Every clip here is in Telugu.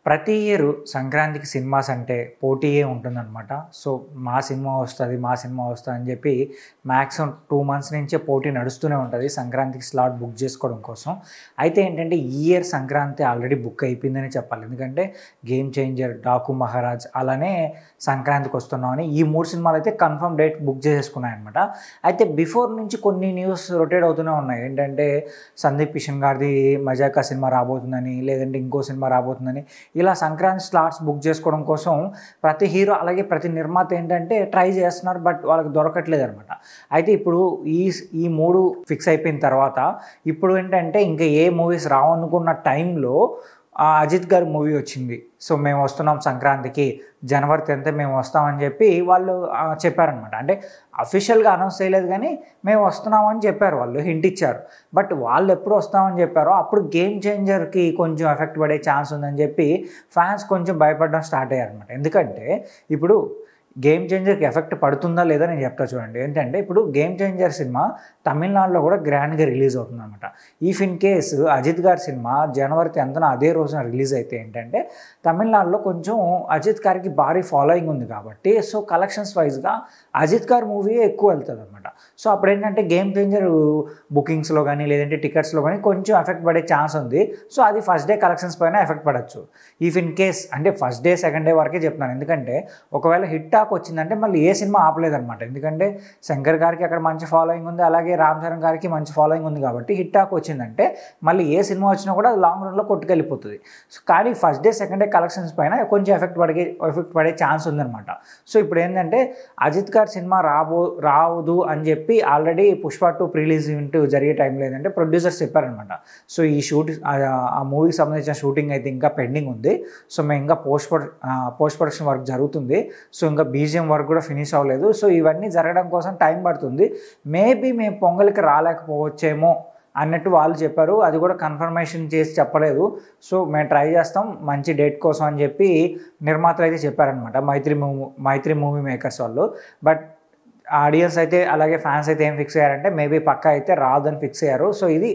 ప్రతి ఇయర్ సంక్రాంతికి సినిమాస్ అంటే పోటీయే ఉంటుందన్నమాట. సో, మా సినిమా వస్తది, మా సినిమా వస్తది అని చెప్పి మాక్సిమం 2 మంత్స్ నుంచే పోటీ నడుస్తూనే ఉంటది సంక్రాంతికి స్లాట్ బుక్ చేసుకోవడం కోసం. అయితే ఏంటంటే ఈ ఇయర్ సంక్రాంతి ఆల్రెడీ బుక్ అయిపోయిందని చెప్పాలి. ఎందుకంటే 'గేమ్ చేంజర్', 'డాకు మహారాజ్' అలానే సంక్రాంతికి వస్తున్నామని ఈ 3 సినిమాలు అయితే కన్ఫర్మ్ డేట్ బుక్ చేసేసుకున్నాయన్నమాట. అయితే బిఫోర్ నుంచి కొన్ని న్యూస్ రొటేట్ అవుతూనే ఉన్నాయి. ఏంటంటే సందీప్ కిషన్ గారిది 'మజాకా' సినిమా రాబోతుందని, లేదంటే ఇంకో సినిమా రాబోతుందని ఇలా సంక్రాంతి స్లాట్స్ బుక్ చేసుకోవడం కోసం ప్రతి హీరో అలాగే ప్రతి నిర్మాత ఏంటంటే ట్రై చేస్తున్నారు. బట్ వాళ్ళకి దొరకట్లేదు అనమాట. అయితే ఇప్పుడు ఈ 3 ఫిక్స్ అయిపోయిన తర్వాత ఇప్పుడు ఏంటంటే ఇంకా ఏ మూవీస్ రావనుకున్న టైంలో అజిత్ గారి మూవీ వచ్చింది. సో మేము వస్తున్నాం సంక్రాంతికి, జనవరి 10th మేము వస్తామని చెప్పి వాళ్ళు చెప్పారనమాట. అంటే అఫీషియల్గా అనౌన్స్ చేయలేదు కానీ మేము వస్తున్నామని చెప్పారు, వాళ్ళు హింట్ ఇచ్చారు. బట్ వాళ్ళు ఎప్పుడు వస్తామని చెప్పారో అప్పుడు 'గేమ్ చేంజర్'కి కొంచెం ఎఫెక్ట్ పడే ఛాన్స్ ఉందని చెప్పి ఫ్యాన్స్ కొంచెం భయపడడం స్టార్ట్ అయ్యారనమాట. ఎందుకంటే ఇప్పుడు 'గేమ్ చేంజర్'కి ఎఫెక్ట్ పడుతుందా లేదా నేను చెప్తా చూడండి. ఏంటంటే ఇప్పుడు 'గేమ్ చేంజర్' సినిమా తమిళనాడులో కూడా గ్రాండ్గా రిలీజ్ అవుతుందన్నమాట. ఇఫ్ ఇన్ కేస్ అజిత్ గారి సినిమా జనవరి 10th అదే రోజున రిలీజ్ అయితే ఏంటంటే తమిళనాడులో కొంచెం అజిత్ గారికి భారీ ఫాలోయింగ్ ఉంది కాబట్టి సో కలెక్షన్స్ వైజ్గా అజిత్ గారి మూవీ ఎక్కువ వెళ్తుంది అనమాట. సో అప్పుడు ఏంటంటే 'గేమ్ చేంజర్' బుకింగ్స్లో కానీ లేదంటే టికెట్స్లో కానీ కొంచెం ఎఫెక్ట్ పడే ఛాన్స్ ఉంది. సో అది ఫస్ట్ డే కలెక్షన్స్ పైన ఎఫెక్ట్ పడవచ్చు. ఇఫ్ ఇన్ కేస్ అంటే ఫస్ట్ డే సెకండ్ డే వరకే చెప్తున్నాను. ఎందుకంటే ఒకవేళ హిట్ టాక్ వచ్చిందంటే మళ్ళీ ఏ సినిమా ఆపలేదన్నమాట. ఎందుకంటే శంకర్ గారికి అక్కడ మంచి ఫాలోయింగ్ ఉంది, అలాగే రామ్ చరణ్ గారికి మంచి ఫాలోయింగ్ ఉంది కాబట్టి హిట్ టాక్ వచ్చిందంటే మళ్ళీ ఏ సినిమా వచ్చినా కూడా అది లాంగ్ రన్లో కొట్టుకెళ్ళిపోతుంది. సో కానీ first day second day collections పైన కొంచెం ఎఫెక్ట్ పడే ఛాన్స్ ఉందన్నమాట. సో ఇప్పుడు ఏంటంటే అజిత్ గారి సినిమా రావదు అని చెప్పి ఆల్రెడీ 'పుష్ప 2' ప్రీలీజ్ ఈవెంట్ జరిగే టైంలో ఏంటంటే ప్రొడ్యూసర్స్ చెప్పారనమాట. సో ఈ ఆ మూవీకి సంబంధించిన షూటింగ్ అయితే ఇంకా పెండింగ్ ఉంది. సో మేము ఇంకా పోస్ట్ ప్రొడక్షన్ వర్క్ జరుగుతుంది. సో ఇంకా బీజిఎం వర్క్ కూడా ఫినిష్ అవ్వలేదు. సో ఇవన్నీ జరగడం కోసం టైం పడుతుంది. మేబీ మేము పొంగల్కి రాలేకపోవచ్చేమో అన్నట్టు వాళ్ళు చెప్పారు. అది కూడా కన్ఫర్మేషన్ చేసి చెప్పలేదు. సో మేము ట్రై చేస్తాం మంచి డేట్ కోసం అని చెప్పి నిర్మాతలు అయితే చెప్పారనమాట, మైత్రి మూవీ మేకర్స్ వాళ్ళు. బట్ ఆడియన్స్ అయితే అలాగే ఫ్యాన్స్ అయితే ఏం ఫిక్స్ అయ్యారంటే మేబీ పక్కా అయితే రాదని ఫిక్స్ అయ్యారు. సో ఇది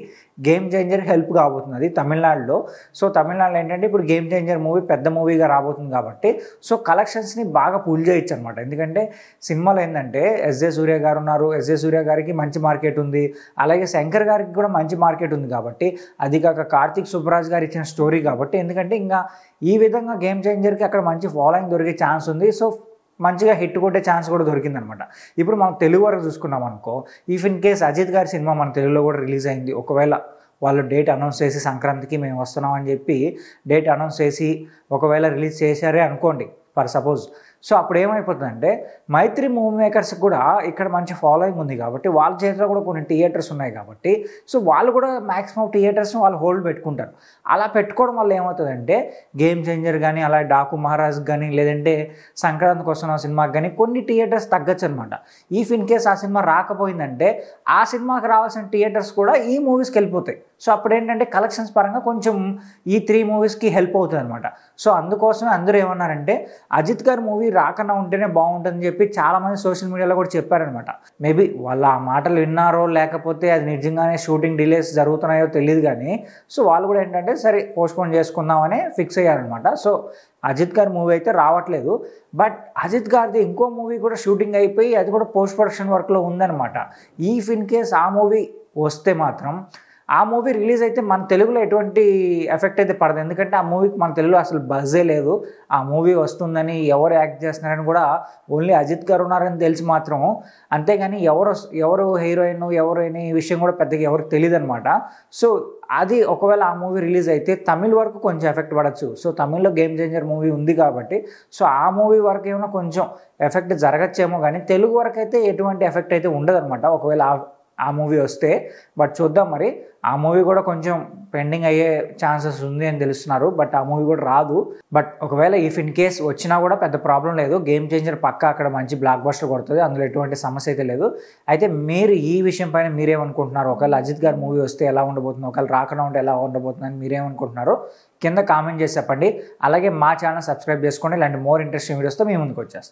'గేమ్ చేంజర్'కి హెల్ప్ కాబోతుంది తమిళనాడులో. సో తమిళనాడులో ఏంటంటే ఇప్పుడు 'గేమ్ చేంజర్' మూవీ పెద్ద మూవీగా రాబోతుంది కాబట్టి సో కలెక్షన్స్ని బాగా పుల్ చేయొచ్చు అనమాట. ఎందుకంటే సినిమాలో ఏంటంటే ఎస్జే సూర్య గారు ఉన్నారు. ఎస్జే సూర్య గారికి మంచి మార్కెట్ ఉంది, అలాగే శంకర్ గారికి కూడా మంచి మార్కెట్ ఉంది కాబట్టి, అది కాక కార్తిక్ సుబ్బరాజ్ గారు ఇచ్చిన స్టోరీ కాబట్టి ఎందుకంటే ఇంకా ఈ విధంగా 'గేమ్ చేంజర్'కి అక్కడ మంచి ఫాలోయింగ్ దొరికే ఛాన్స్ ఉంది. సో మంచిగా హిట్ కొట్టే ఛాన్స్ కూడా దొరికిందనమాట. ఇప్పుడు మనం తెలుగు వరకు చూసుకున్నాం అనుకో, ఇఫ్ ఇన్ కేస్ అజిత్ గారి సినిమా మన తెలుగులో కూడా రిలీజ్ అయింది, ఒకవేళ వాళ్ళు డేట్ అనౌన్స్ చేసి సంక్రాంతికి మేము వస్తున్నాం అని చెప్పి డేట్ అనౌన్స్ చేసి ఒకవేళ రిలీజ్ చేశారే అనుకోండి ఫర్ సపోజ్. సో అప్పుడు ఏమైపోతుందంటే మైత్రి మూవీ మేకర్స్ కూడా ఇక్కడ మంచి ఫాలోయింగ్ ఉంది కాబట్టి వాళ్ళ చేతిలో కూడా కొన్ని థియేటర్స్ ఉన్నాయి కాబట్టి సో వాళ్ళు కూడా మ్యాక్సిమం థియేటర్స్ని వాళ్ళు హోల్డ్ పెట్టుకుంటారు. అలా పెట్టుకోవడం వల్ల ఏమవుతుందంటే 'గేమ్ చేంజర్' కానీ అలా 'డాకు మహారాజ్' కానీ లేదంటే సంక్రాంతికి వస్తున్న సినిమాకి కానీ కొన్ని థియేటర్స్ తగ్గచ్చు అనమాట. ఇఫ్ ఇన్ కేస్ ఆ సినిమా రాకపోయిందంటే ఆ సినిమాకి రావాల్సిన థియేటర్స్ కూడా ఈ మూవీస్కి వెళ్ళిపోతాయి. సో అప్పుడు ఏంటంటే కలెక్షన్స్ పరంగా కొంచెం ఈ 3 మూవీస్కి హెల్ప్ అవుతుంది అనమాట. సో అందుకోసమే అందరూ ఏమన్నారంటే అజిత్ గారి మూవీ రాకుండా ఉంటేనే బాగుంటుందని చెప్పి చాలామంది సోషల్ మీడియాలో కూడా చెప్పారనమాట. మేబీ వాళ్ళు ఆ మాటలు విన్నారో లేకపోతే అది నిజంగానే షూటింగ్ డిలేస్ జరుగుతున్నాయో తెలియదు కానీ సో వాళ్ళు కూడా ఏంటంటే సరే పోస్ట్పోన్ చేసుకుందామని ఫిక్స్ అయ్యారనమాట. సో అజిత్ గారి మూవీ అయితే రావట్లేదు. బట్ అజిత్ గారిది ఇంకో మూవీ కూడా షూటింగ్ అయిపోయి అది కూడా పోస్ట్ ప్రొడక్షన్ వర్క్లో ఉందన్నమాట. ఇఫ్ ఇన్ కేస్ ఆ మూవీ వస్తే మాత్రం ఆ మూవీ రిలీజ్ అయితే మన తెలుగులో ఎటువంటి ఎఫెక్ట్ అయితే పడదు. ఎందుకంటే ఆ మూవీకి మన తెలుగులో అసలు బజ్జే లేదు. ఆ మూవీ వస్తుందని ఎవరు యాక్ట్ చేస్తున్నారని కూడా ఓన్లీ అజిత్ గారు ఉన్నారని తెలిసి మాత్రం, అంతేగాని ఎవరు హీరోయిన్ ఎవరైనా ఈ విషయం కూడా పెద్దగా ఎవరికి తెలియదు అనమాట. సో అది ఒకవేళ ఆ మూవీ రిలీజ్ అయితే తమిళ్ వరకు కొంచెం ఎఫెక్ట్ పడవచ్చు. సో తమిళ్లో 'గేమ్ చేంజర్' మూవీ ఉంది కాబట్టి సో ఆ మూవీ వరకు ఏమైనా కొంచెం ఎఫెక్ట్ జరగచ్చేమో కానీ తెలుగు వరకు అయితే ఎటువంటి ఎఫెక్ట్ అయితే ఉండదన్నమాట ఒకవేళ ఆ మూవీ వస్తే. బట్ చూద్దాం మరి. ఆ మూవీ కూడా కొంచెం పెండింగ్ అయ్యే ఛాన్సెస్ ఉంది అని తెలుస్తున్నారు. బట్ ఆ మూవీ కూడా రాదు. బట్ ఒకవేళ ఇఫ్ ఇన్ కేస్ వచ్చినా కూడా పెద్ద ప్రాబ్లం లేదు. 'గేమ్ చేంజర్' పక్కా అక్కడ మంచి బ్లాక్ బస్టర్ కొడుతుంది, అందులో ఎటువంటి సమస్య అయితే లేదు. అయితే మీరు ఈ విషయం పైన మీరేమనుకుంటున్నారు? ఒకవేళ అజిత్ గారి మూవీ వస్తే ఎలా ఉండబోతుంది, ఒకవేళ రాకుండా ఉంటే ఎలా ఉండబోతుంది అని మీరేమనుకుంటున్నారో కింద కామెంట్ చేసి చెప్పండి. అలాగే మా ఛానల్ సబ్స్క్రైబ్ చేసుకోండి. ఇలాంటి మోర్ ఇంట్రెస్టింగ్ వీడియోస్తో మీ ముందుకు వచ్చేస్తాం.